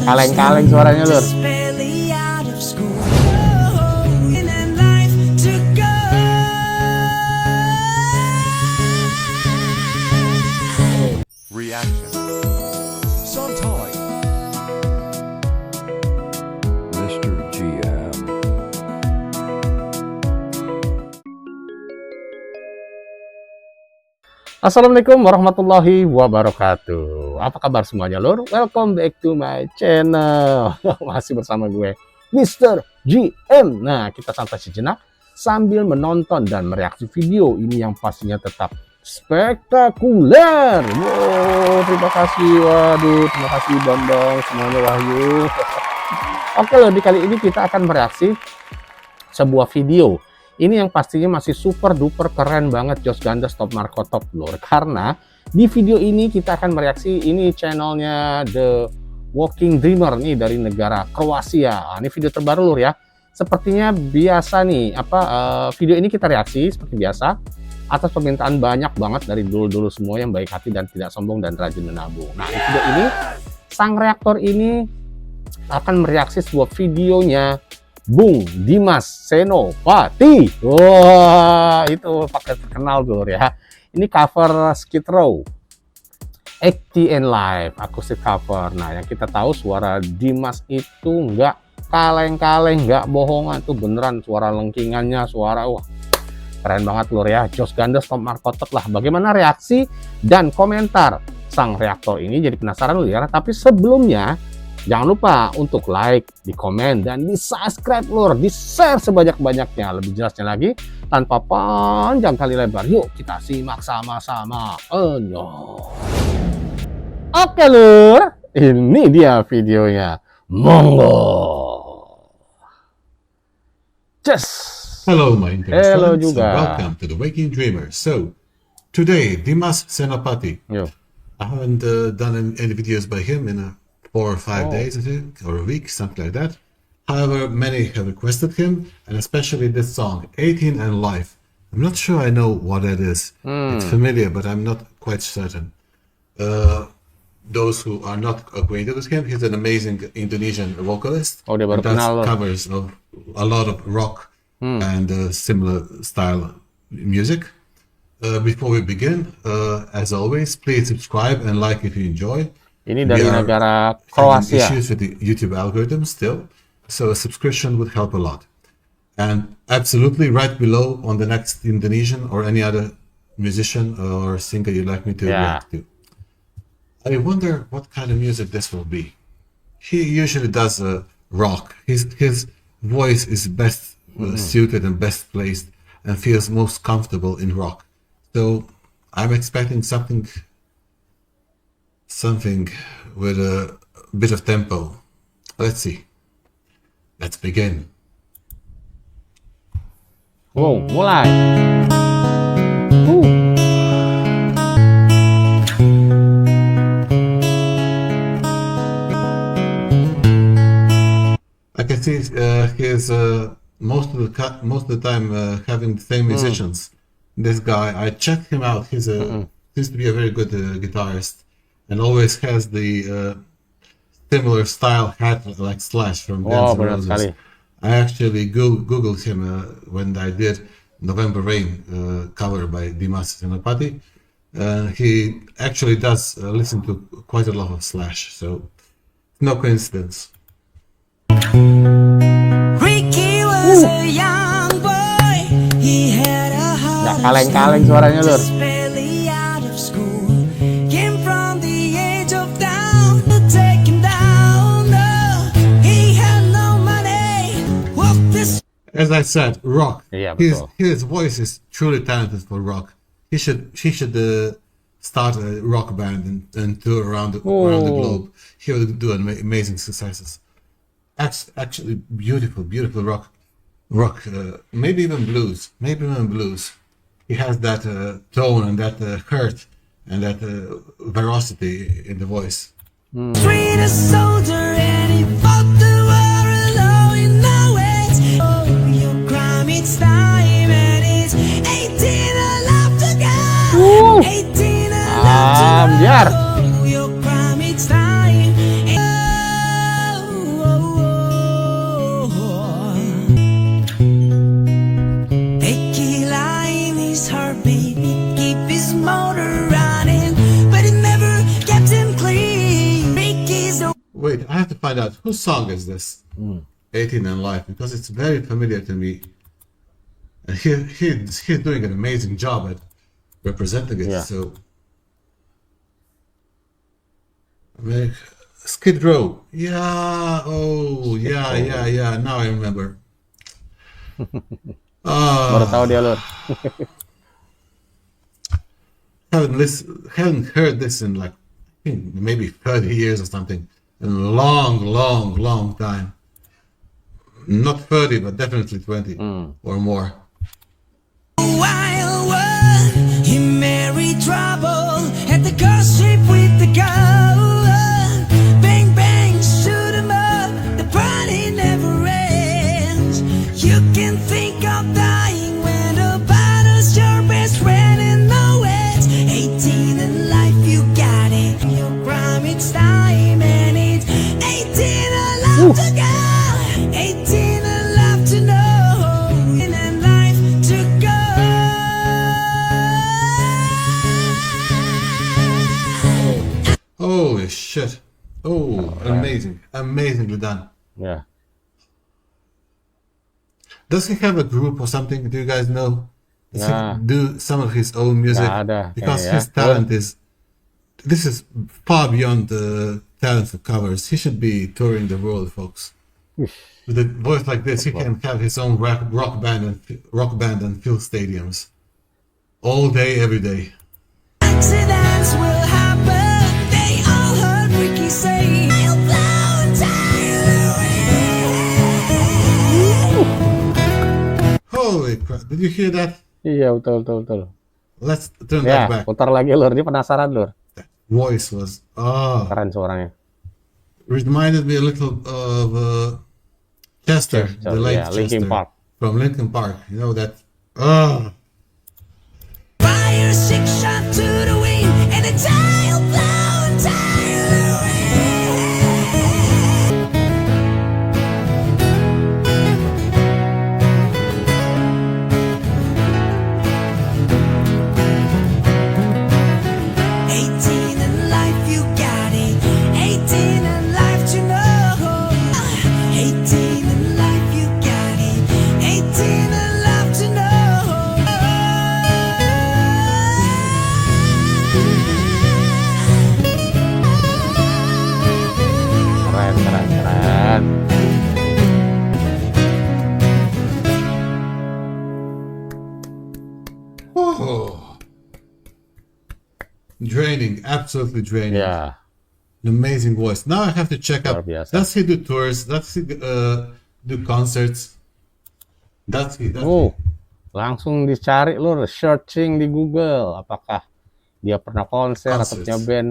kaleng-kaleng suaranya lur. Reaction. Sometime. Mr. GM. Assalamualaikum warahmatullahi wabarakatuh. Apa kabar semuanya lur? Welcome back to my channel. Masih bersama gue Mr. GM. Nah, kita santai sejenak sambil menonton dan mereaksi video ini yang pastinya tetap spektakuler. Wow, terima kasih. Waduh, terima kasih Bambang, semuanya Wahyu. Oke loh, di kali ini kita akan mereaksi sebuah video. Ini yang pastinya masih super duper keren banget, Jos Ganda Stop Marco Top lur. Karena di video ini kita akan mereaksi ini channelnya The Walking Dreamer nih dari negara Kroasia. Ini video terbaru lur ya. Sepertinya biasa nih, video ini kita reaksi seperti biasa atas permintaan banyak banget dari dulu-dulu semua yang baik hati dan tidak sombong dan rajin menabung. Nah, di video ini sang reaktor ini akan mereaksi sebuah videonya Bung Dimas Senopati. Wah, itu pakai terkenal tuh ya. Ini cover Skid Row ATN Live acoustic cover. Nah, yang kita tahu suara Dimas itu nggak kaleng-kaleng, nggak bohongan, tuh beneran suara lengkingannya, suara wah keren banget lur ya. Jos Ganda Stop Marco Top lah. Bagaimana reaksi dan komentar sang reaktor ini? Jadi penasaran lur ya. Tapi sebelumnya jangan lupa untuk like, di komen, dan di subscribe lur, di share sebanyak-banyaknya. Lebih jelasnya lagi, tanpa panjang kali lebar, yuk kita simak sama-sama. Oke lur, ini dia videonya. Monggo. Hello my internet Hello friends, juga. and welcome to the Waking Dreamer. So, today, Dimas Senopati. Yo. I haven't done any videos by him in 4 or 5 days, I think, or a week, something like that. However, many have requested him, and especially this song, 18 and Life. I'm not sure I know what that is. It's familiar, but I'm not quite certain. Those who are not acquainted with him, he's an amazing Indonesian vocalist. Oh, dia baru and does kenal loh. covers of a lot of rock and similar style music. Before we begin, as always, please subscribe and like if you enjoy. Ini dari negara Kroasia. Issues with the YouTube algorithm still, so a subscription would help a lot. And absolutely right below on the next Indonesian or any other musician or singer you'd like me to react to. I wonder what kind of music this will be. He usually does rock. His voice is best suited and best placed and feels most comfortable in rock. So I'm expecting something with a bit of tempo. Let's see. Let's begin. Wow, mulai. I can see he's most of the time having the same musicians. This guy, I checked him out. He's seems to be a very good guitarist. And always has the similar style hat like Slash from Guns N' Roses. I actually googled him when I did November Rain cover by Dimas Senopati. He actually does listen to quite a lot of Slash, so no coincidence. Ricky was a young boy. He had a heart. Nggak kaleng-kaleng suaranya lur. As I said, rock. Yeah, his voice is truly talented for rock. He should start a rock band and tour around the globe. He will do amazing successes. Actually, beautiful rock. Maybe even blues. He has that tone and that hurt and that veracity in the voice. Sweetest soldier, and he fought the war alone in the West. Oh, your crime, it's time, and it's 18 alive to go. 18 alive to go. Ambyar. Oh, your crime, it's time. find out whose song is this. 18 and Life, because it's very familiar to me. And he's doing an amazing job at representing it. Yeah. So, Skid Row. Yeah. Oh, yeah. Now I remember. Baru tahu dia lur. Haven't heard this in like I think maybe 30 years or something. A long time. Not 30, but definitely 20 or more. Wild world, he married trouble at the ghost ship with the gold. Bang bang, shoot 'em up, the party never ends. You can think of dying when the battle's your best friend in the West. 18 in life, you got it. Your crime, it's time, and it's 18 alive to go. 18 alive to know, and life to go. Holy shit. Oh, amazingly done. Ya. Does he have a group or something? Do you guys know? Does Nah. he do some of his own music? Nggak ada, Because kayaknya. his talent is. This is far beyond the talent of covers. He should be touring the world, folks. With a voice like this, he can have his own rock band and fill stadiums all day, every day. Accidents will happen. They all heard Ricky say, "I'll blow and tire away." Holy crap! Did you hear that? Iya betul. Let's turn Ya, that back. putar lagi lur. Dia penasaran lur. That voice was Keren suaranya. reminded me a little of Chester, the late yeah, Linkin Chester Park. from Linkin Park. You know that. Fire, six shot to the wing, and a tire blow and tire away. "18 in life, you got it. 18 in life to know. 18 in life, you got it. 18 in life to know." Keren. Oh, draining, absolutely draining. Ya. An amazing voice. Now I have to check Luar up. biasa. Does he do tours? Does he do concerts? Does he? Langsung dicari lur, searching di Google. Apakah dia pernah konser atau Concerts. punya band?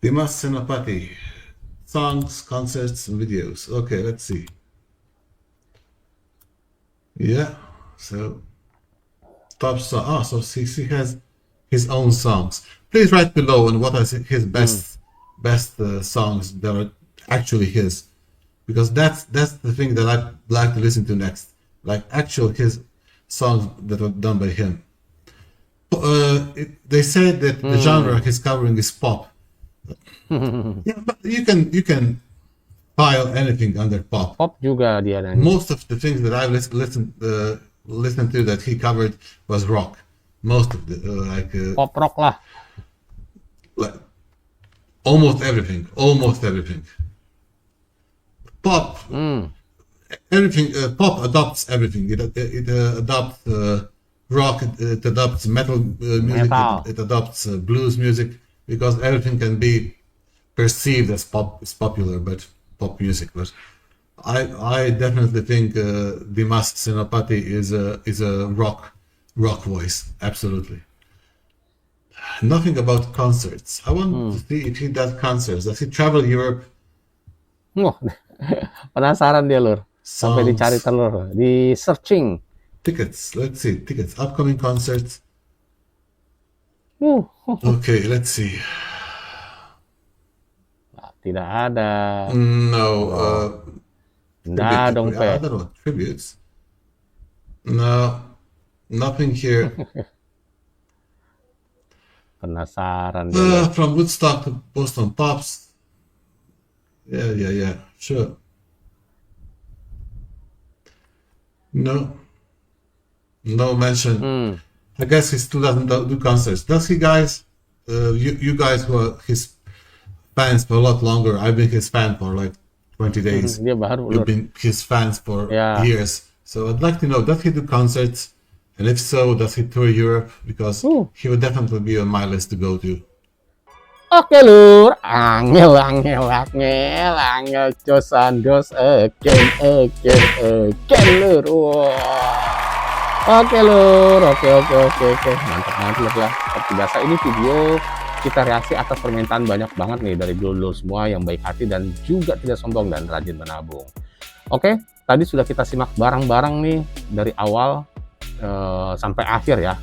Dimas Senopati. Songs, concerts, and videos. Okay, let's see. Yeah, so top song. Oh, so he has his own songs. Please write below on what are his best songs that are actually his, because that's the thing that I like to listen to next, like his songs that are done by him. They say that the genre he's covering is pop. Yeah, but you can file anything under pop. Pop juga dia nyanyi. Most of the things that I've listened to that he covered was rock. Most of the Pop rock lah. like almost everything. Pop, everything. Pop adopts everything. It adopts rock. It adopts metal music. Metal. It adopts blues music, because everything can be perceived as popular, but pop music. But I definitely think Dimas Senopati is a rock voice. Absolutely. Nothing about concerts. I want to see if he does concerts. Does he travel Europe? Wah, penasaran dia lur. Sampai Songs. dicari telur, di searching. Tickets. Let's see. Tickets. Upcoming concerts. Uh, Okay, let's see. Tidak ada. No. Nah dong, I Pe. don't know. Tributes. No. Nothing here. Penasaran dia lur. From Woodstock to Boston Pops. Yeah. Sure. No mention. I guess he still doesn't do concerts. Does he, guys? You guys who are his fans for a lot longer. I've been his fan for like 20 days. Dia baru, You've Lur. been his fans for Yeah. years. So I'd like to know, does he do concerts? And if so, does he tour Europe? Because he would definitely be on my list to go to. Oke Lur, angel cosandos again Lur. Wah. Oke Lur, oke. Mantap Lur ya. Seperti biasa ini video kita reaksi atas permintaan banyak banget nih dari dulur semua yang baik hati dan juga tidak sombong dan rajin menabung. Oke, tadi sudah kita simak bareng-bareng nih dari awal sampai akhir ya.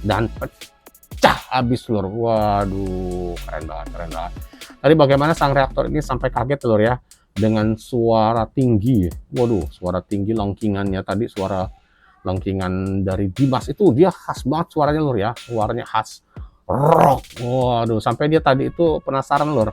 Dan pecah habis Lur. Waduh, keren banget. Tadi bagaimana sang reaktor ini sampai kaget Lur ya dengan suara tinggi. Waduh, suara tinggi longkingannya tadi, suara longkingan dari Dimas itu dia khas banget suaranya Lur ya. Suaranya khas rock. Waduh, sampai dia tadi itu penasaran Lur.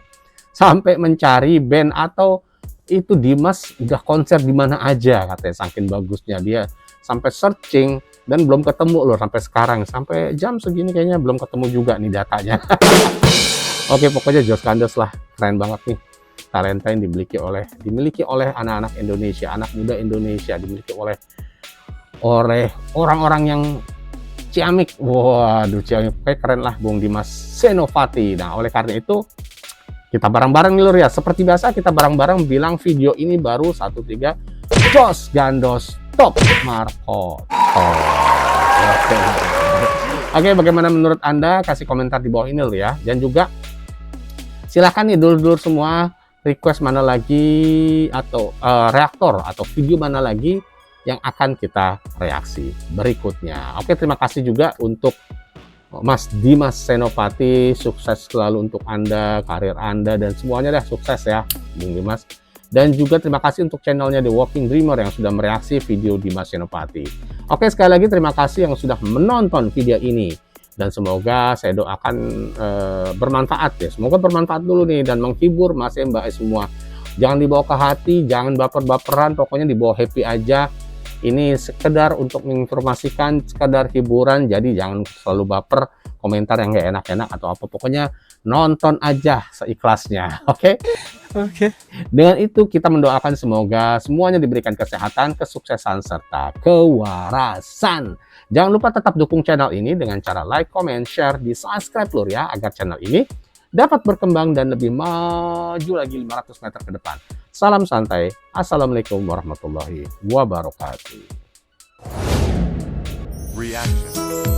Sampai mencari band atau itu Dimas udah konser di mana aja katanya, saking bagusnya dia. Sampai searching dan belum ketemu Lur sampai sekarang. Sampai jam segini kayaknya belum ketemu juga nih datanya. Oke, pokoknya Jos Kandos lah, keren banget nih. Talenta yang dimiliki oleh anak-anak Indonesia, anak muda Indonesia, dimiliki oleh orang-orang yang ciamik. Waduh, ciamik, kayak keren lah Bung Dimas Senopati. Nah, oleh karena itu kita bareng-bareng nih Lur ya. Seperti biasa kita bareng-bareng bilang video ini baru 1-3 Jos Gandos Top Marco. Oke, bagaimana menurut Anda? Kasih komentar di bawah ini Lur ya. Dan juga silakan nih dulur-dulur semua request mana lagi atau reaktor atau video mana lagi yang akan kita reaksi berikutnya. Oke, terima kasih juga untuk Mas Dimas Senopati, sukses selalu untuk Anda, karir Anda, dan semuanya deh sukses ya, Bung Dimas. Dan juga terima kasih untuk channelnya The Walking Dreamer yang sudah mereaksi video Dimas Senopati. Oke, sekali lagi terima kasih yang sudah menonton video ini. Dan semoga saya doakan bermanfaat ya. Semoga bermanfaat dulu nih dan menghibur Mas Mbak semua. Jangan dibawa ke hati, jangan baper-baperan, pokoknya dibawa happy aja. Ini sekedar untuk menginformasikan, sekedar hiburan, jadi jangan selalu baper, komentar yang gak enak-enak atau apa. Pokoknya nonton aja seikhlasnya, oke? Oke. Dengan itu kita mendoakan semoga semuanya diberikan kesehatan, kesuksesan, serta kewarasan. Jangan lupa tetap dukung channel ini dengan cara like, comment, share, di subscribe Lur ya, agar channel ini dapat berkembang dan lebih maju lagi 500 meter ke depan. Salam santai. Assalamualaikum warahmatullahi wabarakatuh. Reaction.